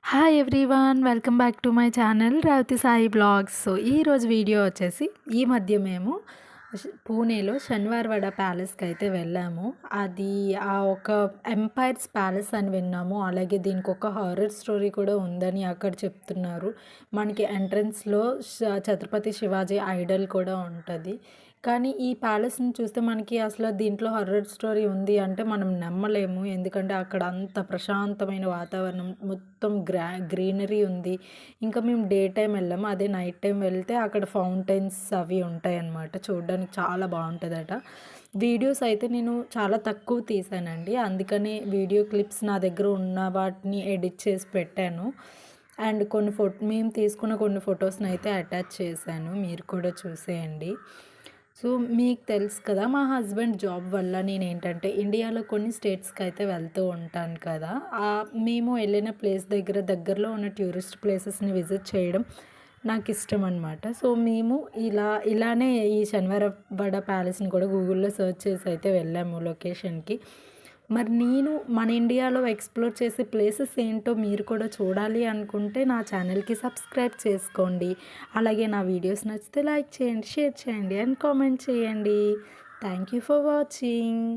Hi everyone, welcome back to my channel Revathi Sai blogs. So ఈరోజు video వచ్చేసి ఈ మధ్య మేము పూణేలో శనివారవాడ ప్యాలెస్కి అయితే వెళ్ళాము. అది ఒక ఎంపైర్స్ ప్యాలెస్ అని విన్నాము. అలాగే దీనికి ఒక హారర్ స్టోరీ కూడా ఉందని అక్కడ చెప్తున్నారు. మనకి ఎంట్రన్స్లో ఛత్రపతి శివాజీ ఐడల్ కూడా ఉంటుంది. కానీ ఈ ప్యాలెస్ని చూస్తే మనకి అసలు దీంట్లో హర్రర్ స్టోరీ ఉంది అంటే మనం నమ్మలేము. ఎందుకంటే అక్కడ అంత ప్రశాంతమైన వాతావరణం, మొత్తం గ్రీనరీ ఉంది. ఇంకా మేము డే టైం వెళ్ళాము. అదే నైట్ టైం వెళ్తే అక్కడ ఫౌంటైన్స్ అవి ఉంటాయన్నమాట. చూడడానికి చాలా బాగుంటుందట. వీడియోస్ అయితే నేను చాలా తక్కువ తీసానండి. అందుకని వీడియో క్లిప్స్ నా దగ్గర ఉన్న వాటిని ఎడిట్ చేసి పెట్టాను. అండ్ కొన్ని మేము తీసుకున్న కొన్ని ఫొటోస్ని అయితే అటాచ్ చేశాను. మీరు కూడా చూసేయండి. సో మీకు తెలుసు కదా, మా హస్బెండ్ జాబ్ వల్ల నేనేంటంటే ఇండియాలో కొన్ని స్టేట్స్కి అయితే వెళ్తూ ఉంటాను కదా. మేము వెళ్ళిన ప్లేస్ దగ్గరలో ఉన్న టూరిస్ట్ ప్లేసెస్ని విజిట్ చేయడం నాకు ఇష్టం అనమాట. సో మేము ఇలానే ఈ శనివారవాడ ప్యాలెస్ని కూడా గూగుల్లో సెర్చ్ చేసి అయితే వెళ్ళాము లొకేషన్కి. మరి నేను మన ఇండియాలో ఎక్స్ప్లోర్ చేసే ప్లేసెస్ ఏంటో మీరు కూడా చూడాలి అనుకుంటే నా ఛానల్కి సబ్స్క్రైబ్ చేసుకోండి. అలాగే నా వీడియోస్ నచ్చితే లైక్ చేయండి, షేర్ చేయండి అండ్ కామెంట్ చేయండి. Thank you for watching.